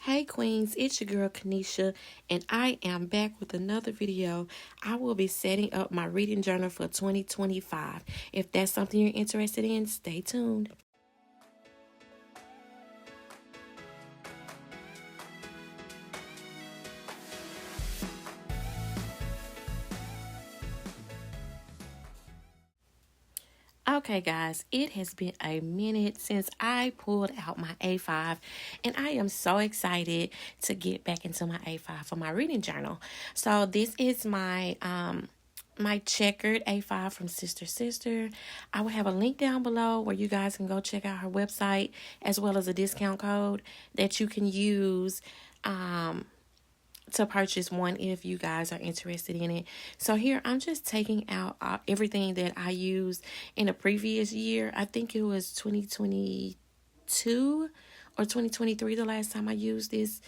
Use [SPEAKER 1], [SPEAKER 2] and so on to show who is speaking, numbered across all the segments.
[SPEAKER 1] Hey Queens, it's your girl Kanisha, and I am back with another video. I will be setting up my reading journal for 2025. If that's something you're interested in, stay tuned. Okay, guys, it has been a minute since I pulled out my A5, and I am so excited to get back into my A5 for my reading journal. So this is my checkered A5 from Sister. I will have a link down below where you guys can go check out her website as well as a discount code that you can use to purchase one if you guys are interested in it. So here I'm just taking out everything that I used in a previous year. I think it was 2022 or 2023 the last time I used this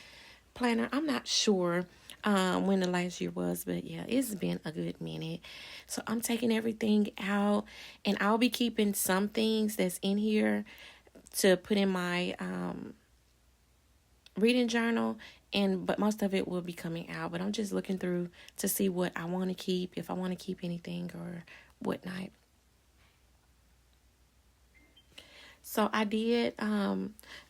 [SPEAKER 1] planner. I'm not sure when the last year was, but yeah, it's been a good minute. So I'm taking everything out, and I'll be keeping some things that's in here to put in my reading journal, but most of it will be coming out. But I'm just looking through to see what I want to keep, if I want to keep anything or whatnot. So I did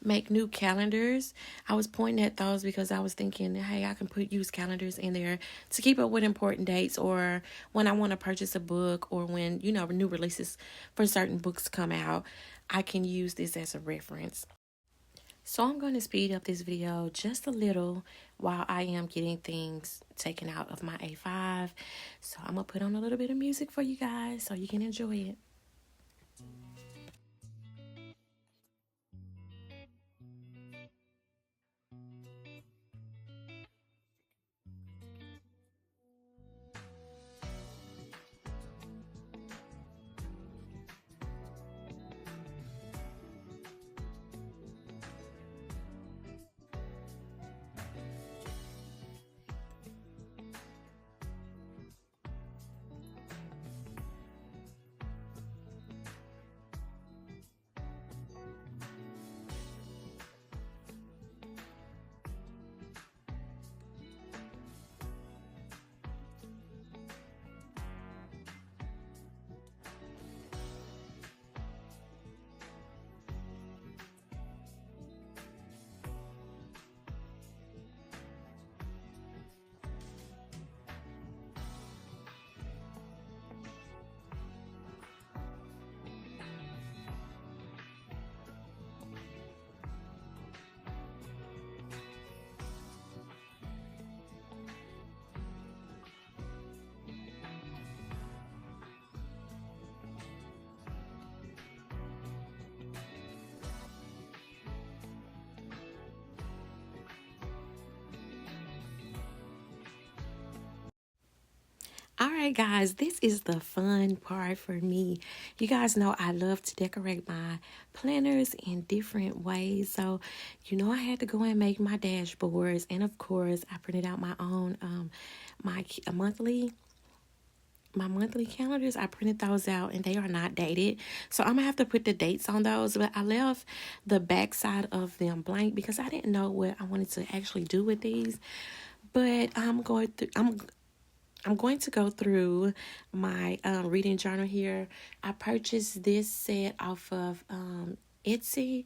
[SPEAKER 1] make new calendars. I was pointing at those because I was thinking, hey, I can use calendars in there to keep up with important dates, or when I want to purchase a book, or when, new releases for certain books come out, I can use this as a reference. So I'm going to speed up this video just a little while I am getting things taken out of my A5. So I'm going to put on a little bit of music for you guys so you can enjoy it. All right, guys, this is the fun part for me. You guys know I love to decorate my planners in different ways. So, I had to go and make my dashboards. And of course, I printed out my own, my monthly calendars. I printed those out, and they are not dated, so I'm gonna have to put the dates on those. But I left the back side of them blank because I didn't know what I wanted to actually do with these. But I'm going to go through my reading journal here. I purchased this set off of Etsy,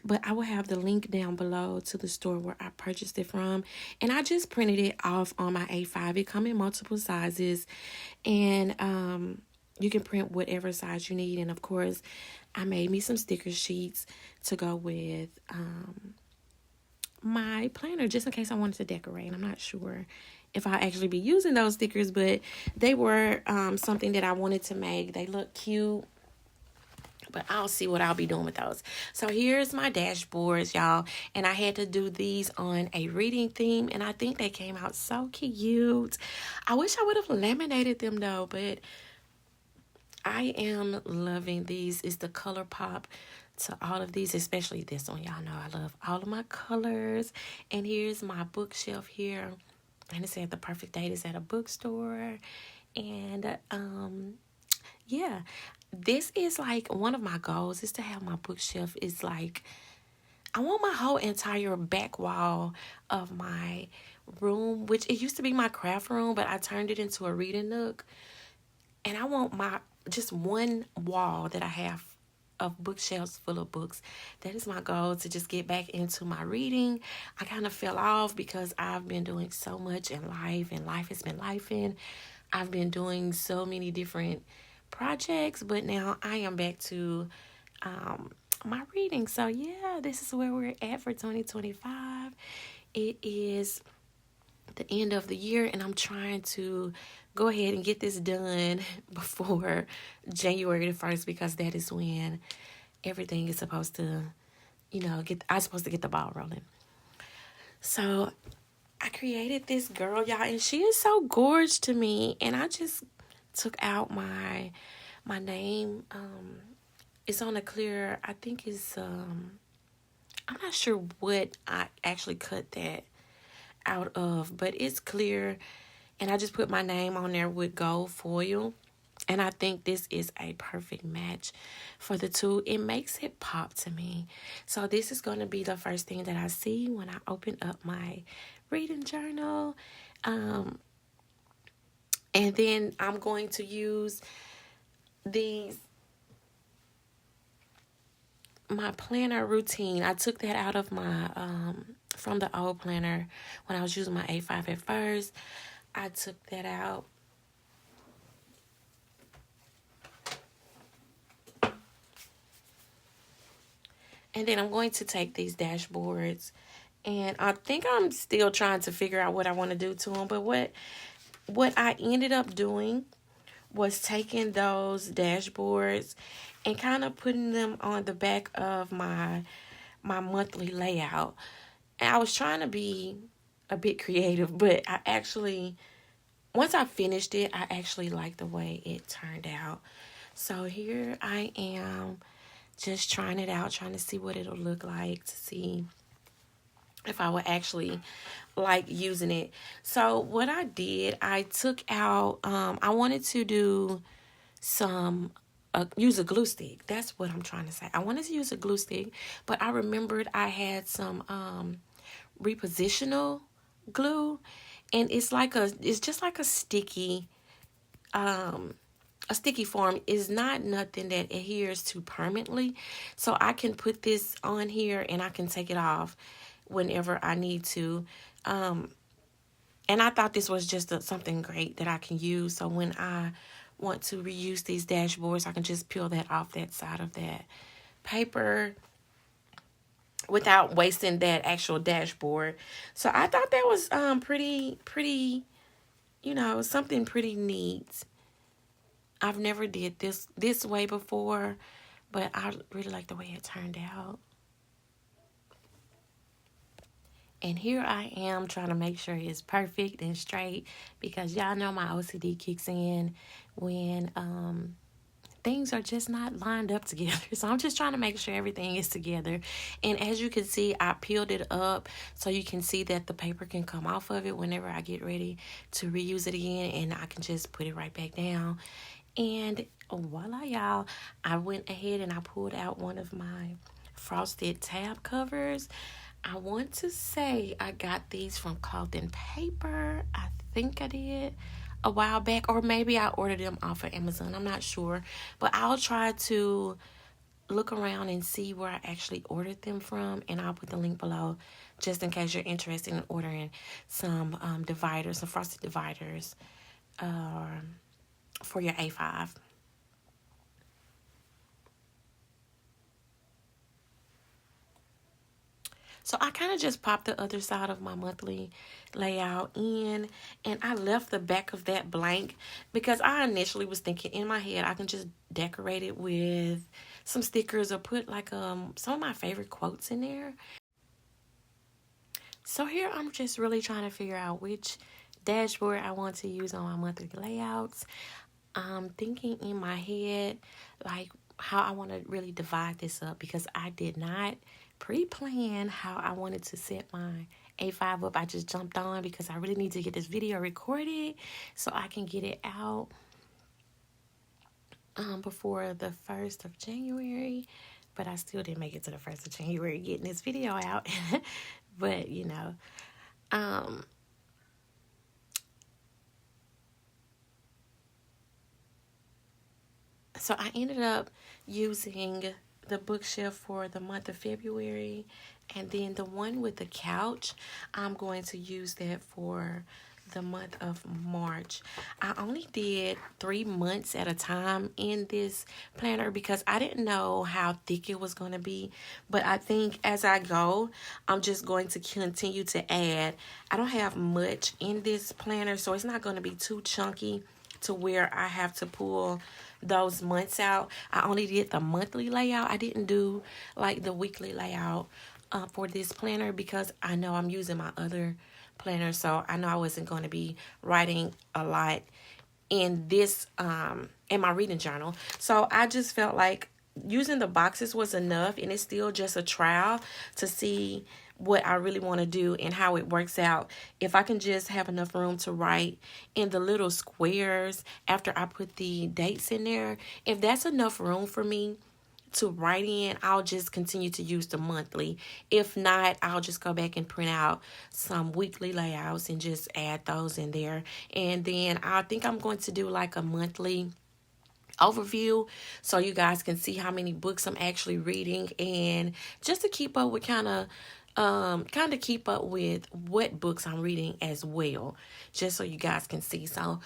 [SPEAKER 1] but I will have the link down below to the store where I purchased it from. And I just printed it off on my A5. It comes in multiple sizes, and you can print whatever size you need. And of course, I made me some sticker sheets to go with my planner, just in case I wanted to decorate. I'm not sure if I'll actually be using those stickers, but they were something that I wanted to make. They look cute, but I'll see what I'll be doing with those. So here's my dashboards, y'all, and I had to do these on a reading theme, and I think they came out so cute. I wish I would have laminated them though, but I am loving these. It's the color pop to all of these, especially this one. Y'all know I love all of my colors. And here's my bookshelf here, and it said the perfect date is at a bookstore. And yeah, this is like one of my goals is to have my bookshelf is like I want my whole entire back wall of my room, which it used to be my craft room, but I turned it into a reading nook. And I want my just one wall that I have of bookshelves full of books. That is my goal, to just get back into my reading. I kind of fell off because I've been doing so much in life, and life has been lifing. I've been doing so many different projects, but now I am back to my reading. So yeah, this is where we're at for 2025. It is the end of the year, and I'm trying to go ahead and get this done before January the 1st, because that is when everything is supposed to, I'm supposed to get the ball rolling. So I created this girl, y'all, and she is so gorgeous to me. And I just took out my name. It's on a clear, I think it's, I'm not sure what I actually cut that out of, but it's clear, and I just put my name on there with gold foil, and I think this is a perfect match for the two. It makes it pop to me. So this is going to be the first thing that I see when I open up my reading journal, and then I'm going to use my planner routine. I took that out of my from the old planner when I was using my A5 at first. I took that out. And then I'm going to take these dashboards, and I think I'm still trying to figure out what I want to do to them. But what I ended up doing was taking those dashboards and kind of putting them on the back of my monthly layout. And I was trying to be a bit creative, but once I finished it, I actually liked the way it turned out. So here I am, just trying it out, trying to see what it'll look like, to see if I would actually like using it. So what I did, I took out, I wanted to do use a glue stick. That's what I'm trying to say. I wanted to use a glue stick, but I remembered I had some repositional glue, and it's just like a sticky form. Is not nothing that adheres to permanently, so I can put this on here and I can take it off whenever I need to. And I thought this was just something great that I can use, so when I want to reuse these dashboards, I can just peel that off that side of that paper without wasting that actual dashboard. So I thought that was pretty, something pretty neat. I've never did this way before, but I really like the way it turned out. And here I am trying to make sure it's perfect and straight, because y'all know my OCD kicks in when things are just not lined up together. So I'm just trying to make sure everything is together. And as you can see, I peeled it up so you can see that the paper can come off of it whenever I get ready to reuse it again, and I can just put it right back down. And voila, y'all, I went ahead and I pulled out one of my frosted tab covers. I want to say I got these from Cloth and Paper. I think I did a while back, or maybe I ordered them off of Amazon. I'm not sure, but I'll try to look around and see where I actually ordered them from, and I'll put the link below just in case you're interested in ordering some dividers, some frosted dividers for your A5. So I kind of just popped the other side of my monthly layout in, and I left the back of that blank because I initially was thinking in my head I can just decorate it with some stickers or put like some of my favorite quotes in there. So here I'm just really trying to figure out which dashboard I want to use on my monthly layouts. I'm thinking in my head like how I want to really divide this up, because I did not pre-plan how I wanted to set my A5 up. I just jumped on because I really need to get this video recorded so I can get it out before the 1st of January. but I still didn't make it to the 1st of January getting this video out. But, you know, so I ended up using the bookshelf for the month of February, and then the one with the couch, I'm going to use that for the month of March. I only did 3 months at a time in this planner because I didn't know how thick it was going to be. But I think as I go, I'm just going to continue to add. I don't have much in this planner, so it's not going to be too chunky to where I have to pull those months out. I only did the monthly layout. I didn't do like the weekly layout for this planner because I know I'm using my other planner, so I know I wasn't going to be writing a lot in this in my reading journal. So I just felt like using the boxes was enough, and it's still just a trial to see what I really want to do and how it works out. If I can just have enough room to write in the little squares after I put the dates in there, if that's enough room for me to write in, I'll just continue to use the monthly. If not, I'll just go back and print out some weekly layouts and just add those in there. And then I think I'm going to do like a monthly overview so you guys can see how many books I'm actually reading, and just to keep up with kind of keep up with what books I'm reading as well, just so you guys can see. So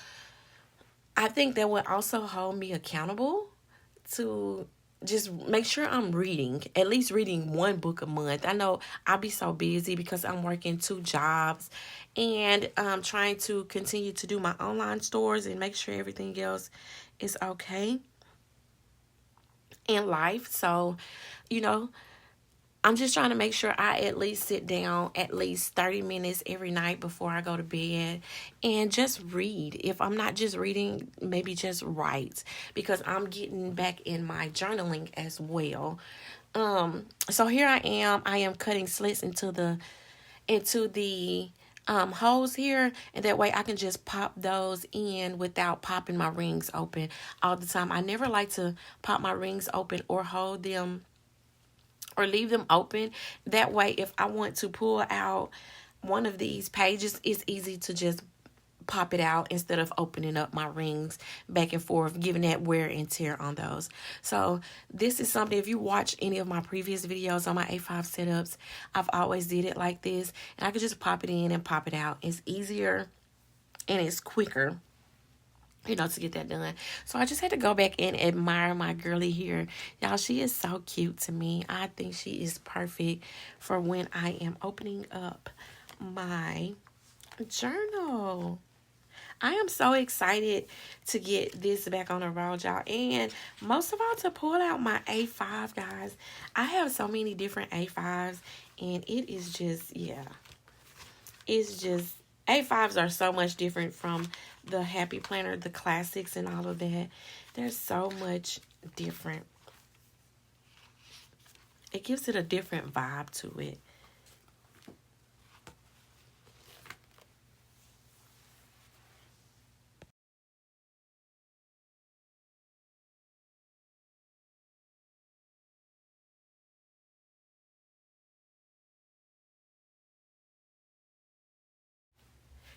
[SPEAKER 1] I think that would also hold me accountable to just make sure I'm reading, at least reading 1 book a month. I know I'll be so busy because I'm working 2 jobs and I'm trying to continue to do my online stores and make sure everything else is okay in life. So, you know, I'm just trying to make sure I at least sit down at least 30 minutes every night before I go to bed and just read. If I'm not just reading, maybe just write, because I'm getting back in my journaling as well. So here I am cutting slits into the holes here, and that way I can just pop those in without popping my rings open all the time. I never like to pop my rings open or hold them or leave them open. That way, if I want to pull out one of these pages, it's easy to just pop it out instead of opening up my rings back and forth, giving that wear and tear on those. So this is something, if you watch any of my previous videos on my A5 setups, I've always did it like this, and I could just pop it in and pop it out. It's easier and it's quicker, you know, to get that done. So I just had to go back and admire my girly here. Y'all, she is so cute to me. I think she is perfect for when I am opening up my journal. I am so excited to get this back on the road, y'all. And most of all, to pull out my A5, guys. I have so many different A5s, and it is just, yeah. It's just, A5s are so much different from the Happy Planner, the classics, and all of that. They're so much different. It gives it a different vibe to it.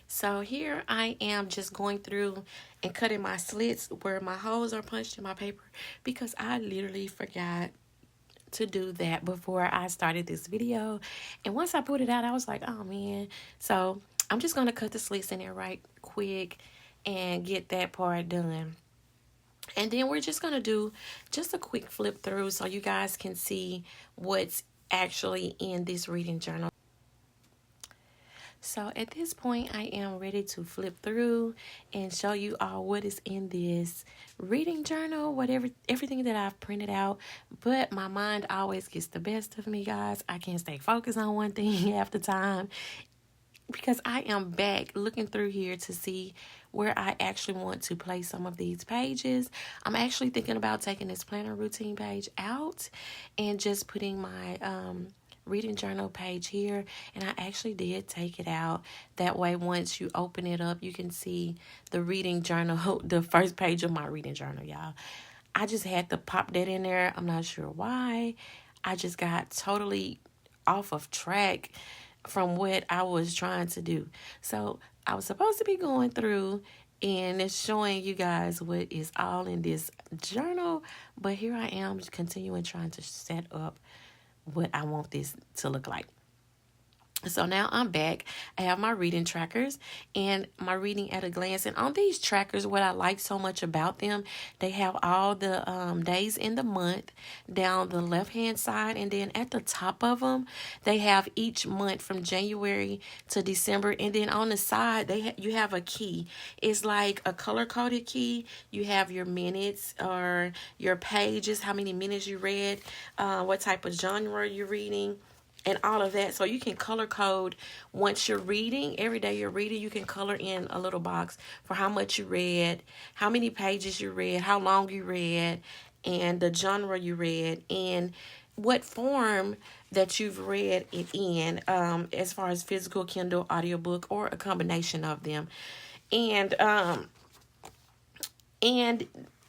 [SPEAKER 1] So here I am just going through and cutting my slits where my holes are punched in my paper, because I literally forgot to do that before I started this video. And once I put it out, I was like, oh man. So I'm just going to cut the slits in there right quick and get that part done. And then we're just going to do just a quick flip through so you guys can see what's actually in this reading journal. So at this point, I am ready to flip through and show you all what is in this reading journal, everything that I've printed out. But my mind always gets the best of me, guys. I can't stay focused on one thing half the time, because I am back looking through here to see where I actually want to place some of these pages. I'm actually thinking about taking this planner routine page out and just putting my reading journal page here. And I actually did take it out. That way, once you open it up, you can see the reading journal, the first page of my reading journal, y'all. I just had to pop that in there. I'm not sure why. I just got totally off of track from what I was trying to do. So I was supposed to be going through and it's showing you guys what is all in this journal. But here I am continuing trying to set up what I want this to look like. So now I'm back. I have my reading trackers and my reading at a glance. And on these trackers, what I like so much about them, they have all the days in the month down the left-hand side. And then at the top of them, they have each month from January to December. And then on the side, you have a key. It's like a color-coded key. You have your minutes or your pages, how many minutes you read, what type of genre you're reading, and all of that. So you can color code once you're reading. Every day you're reading, you can color in a little box for how much you read, how many pages you read, how long you read, and the genre you read, and what form that you've read it in, as far as physical, Kindle, audiobook, or a combination of them. And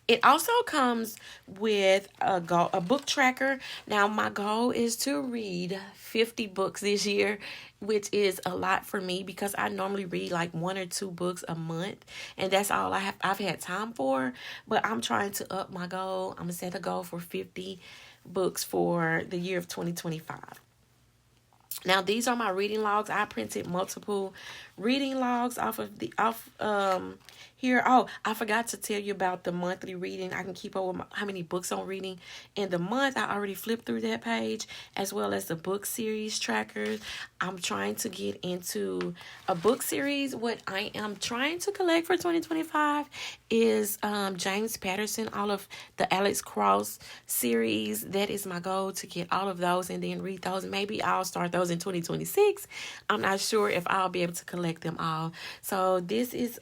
[SPEAKER 1] it also comes with a book tracker. Now, my goal is to read 50 books this year, which is a lot for me because I normally read like 1 or 2 books a month, and that's all I've had time for. But I'm trying to up my goal. I'm going to set a goal for 50 books for the year of 2025. Now, these are my reading logs. I printed multiple reading logs off here. Oh, I forgot to tell you about the monthly reading. I can keep up with how many books I'm reading in the month. I already flipped through that page, as well as the book series trackers. I'm trying to get into a book series. What I am trying to collect for 2025 is James Patterson, all of the Alex Cross series. That is my goal, to get all of those and then read those. Maybe I'll start those in 2026. I'm not sure if I'll be able to collect them all. So this is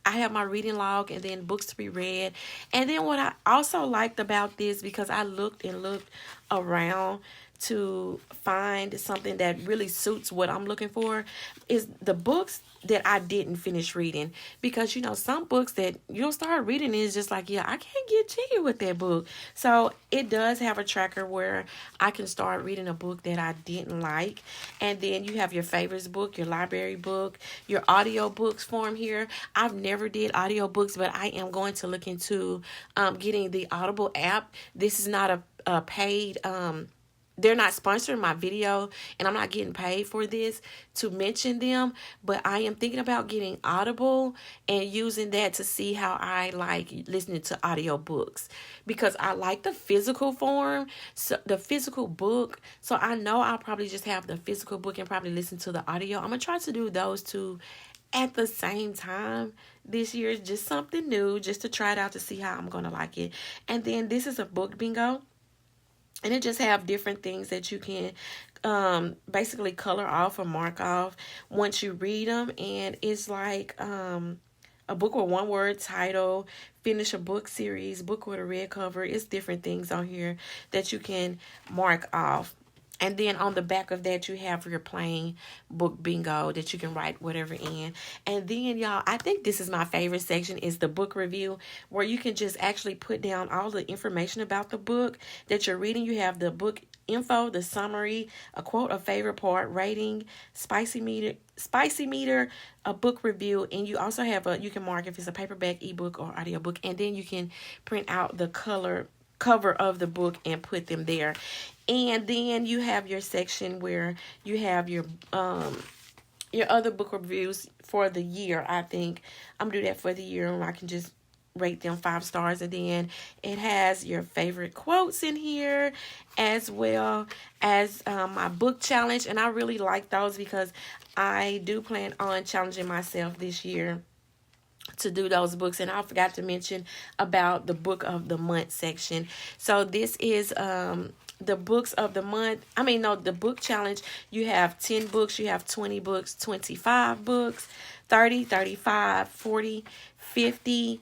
[SPEAKER 1] I have my reading log and then books to be read. And then what I also liked about this, because I looked and looked around to find something that really suits what I'm looking for, is the books that I didn't finish reading. Because, you know, some books that you'll start reading is just like, yeah, I can't get jiggy with that book. So it does have a tracker where I can start reading a book that I didn't like. And then you have your favorites book, your library book, your audio books form here. I've never did audio books, but I am going to look into getting the Audible app. This is not a paid they're not sponsoring my video, and I'm not getting paid for this to mention them, but I am thinking about getting Audible and using that to see how I like listening to audio books, because I like the physical form, so the physical book. So I know I'll probably just have the physical book and probably listen to the audio. I'm going to try to do those two at the same time this year. Just something new, just to try it out to see how I'm going to like it. And then this is a book bingo. And it just have different things that you can basically color off or mark off once you read them. And it's like a book with one word title, finish a book series, book with a red cover. It's different things on here that you can mark off. And then on the back of that, you have your plain book bingo that you can write whatever in. And then, y'all, I think this is my favorite section, is the book review, where you can just actually put down all the information about the book that you're reading. You have the book info, the summary, a quote, a favorite part, rating, spicy meter, a book review, and you also have you can mark if it's a paperback, ebook, or audiobook, and then you can print out the cover of the book and put them there. And then you have your section where you have your other book reviews for the year. I think I'm gonna do that for the year, and I can just rate them 5 stars. And then it has your favorite quotes in here, as well as my book challenge. And I really like those because I do plan on challenging myself this year to do those books. And I forgot to mention about the book of the month section. So this is the books of the month. The book challenge. You have 10 books, you have 20 books, 25 books, 30, 35, 40, 50,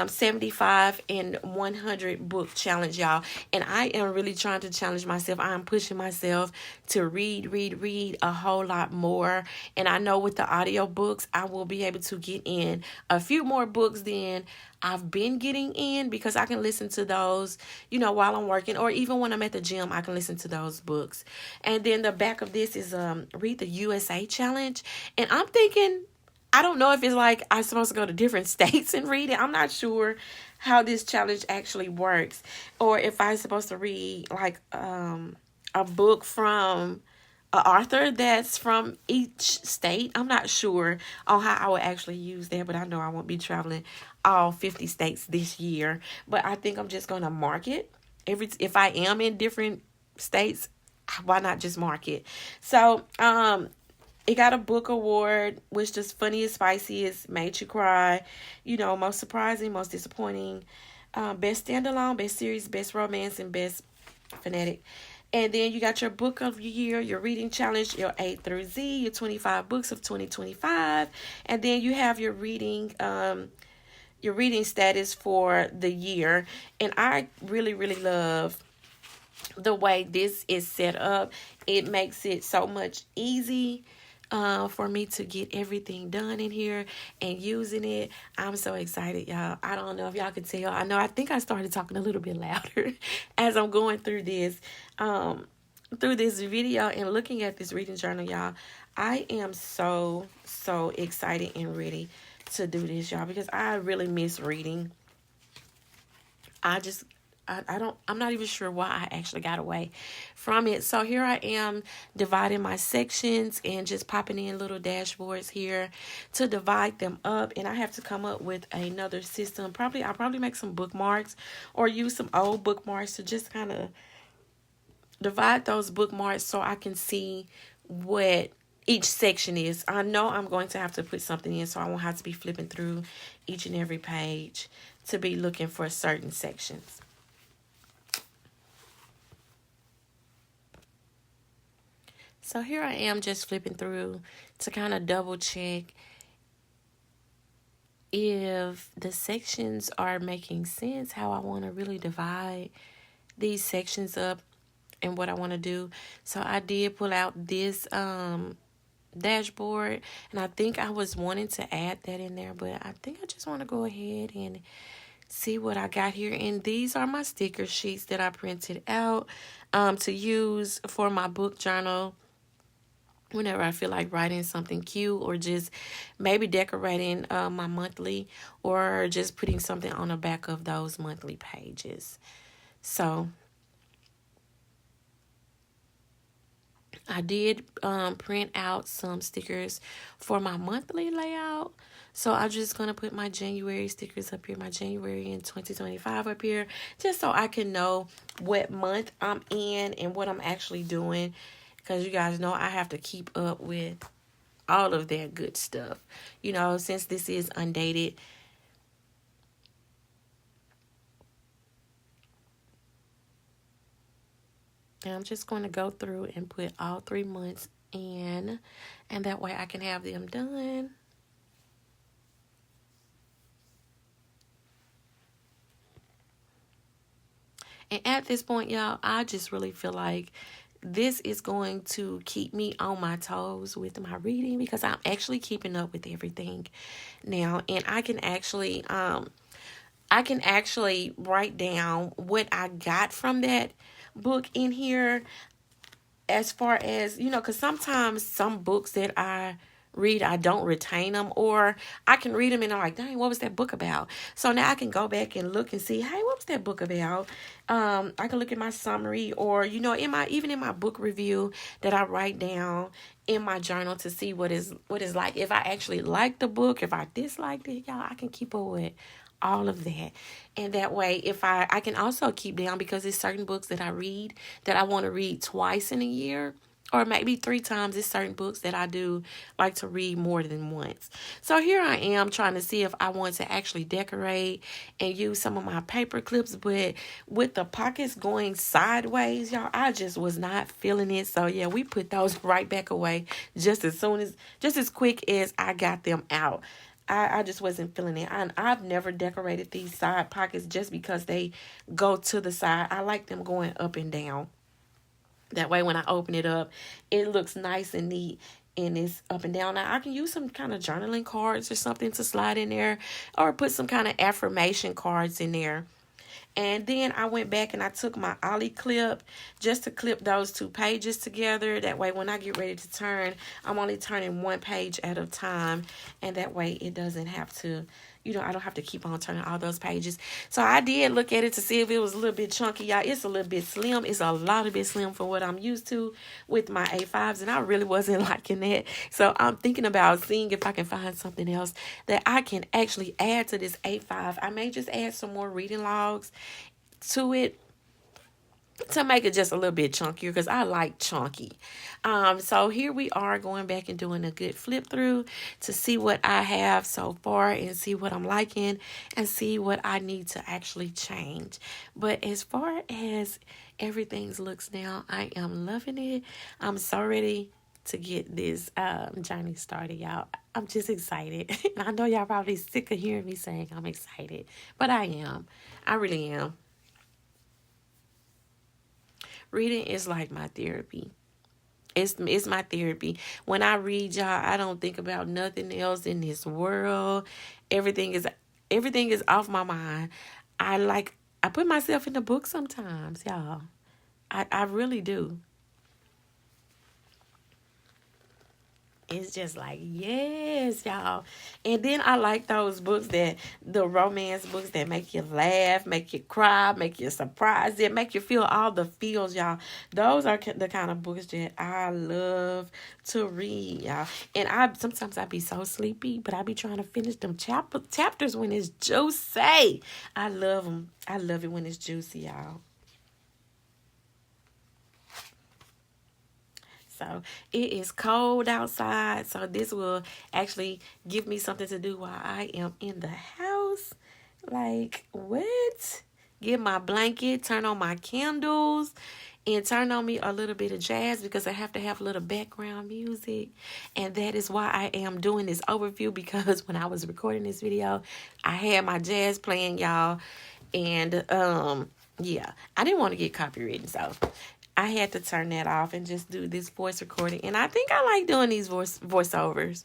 [SPEAKER 1] 75, and 100 book challenge, y'all. And I am really trying to challenge myself. I am pushing myself to read a whole lot more. And I know with the audio books, I will be able to get in a few more books than I've been getting in, because I can listen to those, while I'm working, or even when I'm at the gym, I can listen to those books. And then the back of this is read the USA challenge. And I'm thinking, I don't know if it's like I'm supposed to go to different states and read it. I'm not sure how this challenge actually works, or if I'm supposed to read like a book from an author that's from each state. I'm not sure on how I would actually use that, but I know I won't be traveling all 50 states this year. But I think I'm just going to mark it. If I am in different states, why not just mark it? So, it got a book award, which just funniest, spiciest, made you cry, most surprising, most disappointing, best standalone, best series, best romance, and best phonetic. And then you got your book of the year, your reading challenge, your A through Z, your 25 books of 2025. And then you have your reading status for the year. And I really, really love the way this is set up. It makes it so much easy for me to get everything done in here and using it. I'm so excited, y'all. I don't know if y'all can tell. I think I started talking a little bit louder as I'm going through this video and looking at this reading journal, y'all. I am so excited and ready to do this, y'all, because I really miss reading. I'm not even sure why I actually got away from it. So here I am dividing my sections and just popping in little dashboards here to divide them up. And I have to come up with another system. I'll probably make some bookmarks or use some old bookmarks to just kind of divide those bookmarks so I can see what each section is. I know I'm going to have to put something in, so I won't have to be flipping through each and every page to be looking for certain sections. So here I am just flipping through to kind of double check if the sections are making sense, how I want to really divide these sections up and what I want to do. So I did pull out this dashboard, and I think I was wanting to add that in there, but I think I just want to go ahead and see what I got here. And these are my sticker sheets that I printed out to use for my book journal whenever I feel like writing something cute, or just maybe decorating my monthly, or just putting something on the back of those monthly pages. So I did print out some stickers for my monthly layout. So I'm just going to put my January stickers up here, my January in 2025 up here, just so I can know what month I'm in and what I'm actually doing. Because you guys know I have to keep up with all of that good stuff. Since this is undated. And I'm just going to go through and put all 3 months in. And that way I can have them done. And at this point, y'all, I just really feel like this is going to keep me on my toes with my reading, because I'm actually keeping up with everything now. And I can actually write down what I got from that book in here, as far as, because sometimes some books that I read, I don't retain them, or I can read them and I'm like, dang, what was that book about? So now I can go back and look and see, hey, what was that book about? I can look at my summary, or in my book review that I write down in my journal to see what is like, if I actually like the book, if I disliked it, y'all, I can keep up with all of that. And that way, if I can also keep down, because there's certain books that I read that I want to read twice in a year, or maybe 3 times. There's certain books that I do like to read more than once. So here I am trying to see if I want to actually decorate and use some of my paper clips, but with the pockets going sideways, y'all, I just was not feeling it. So yeah, we put those right back away just as quick as I got them out. I just wasn't feeling it. I've never decorated these side pockets just because they go to the side. I like them going up and down. That way when I open it up, it looks nice and neat and it's up and down. Now I can use some kind of journaling cards or something to slide in there, or put some kind of affirmation cards in there. And then I went back and I took my ollie clip just to clip those 2 pages together. That way when I get ready to turn, I'm only turning 1 page at a time. And that way it doesn't have to, I don't have to keep on turning all those pages. So I did look at it to see if it was a little bit chunky, y'all. It's a little bit slim. It's a lot of bit slim for what I'm used to with my A5s. And I really wasn't liking that. So I'm thinking about seeing if I can find something else that I can actually add to this A5. I may just add some more reading logs to it to make it just a little bit chunkier, because I like chunky. So here we are going back and doing a good flip through to see what I have so far and see what I'm liking and see what I need to actually change. But as far as everything looks now, I am loving it. I'm so ready to get this journey started, y'all. I'm just excited. I know y'all probably sick of hearing me saying I'm excited, but I am. I really am. Reading is like my therapy. It's my therapy. When I read, y'all, I don't think about nothing else in this world. Everything is off my mind. I put myself in the book sometimes, y'all. I really do. It's just like, yes, y'all. And then I like those books, the romance books that make you laugh, make you cry, make you surprised, that make you feel all the feels, y'all. Those are the kind of books that I love to read, y'all. And sometimes I be so sleepy, but I be trying to finish them chapters when it's juicy. I love them. I love it when it's juicy, y'all. So it is cold outside. So this will actually give me something to do while I am in the house. Like, what? Get my blanket, turn on my candles, and turn on me a little bit of jazz, because I have to have a little background music. And that is why I am doing this overview, because when I was recording this video, I had my jazz playing, y'all. And yeah, I didn't want to get copywritten, so I had to turn that off and just do this voice recording. And I think I like doing these voiceovers.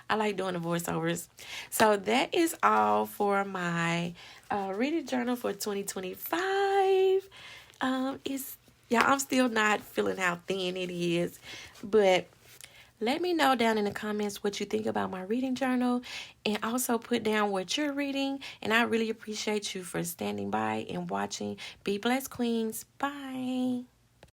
[SPEAKER 1] I like doing the voiceovers. So that is all for my reading journal for 2025. I'm still not feeling how thin it is, but let me know down in the comments what you think about my reading journal, and also put down what you're reading. And I really appreciate you for standing by and watching. Be blessed, Queens. Bye.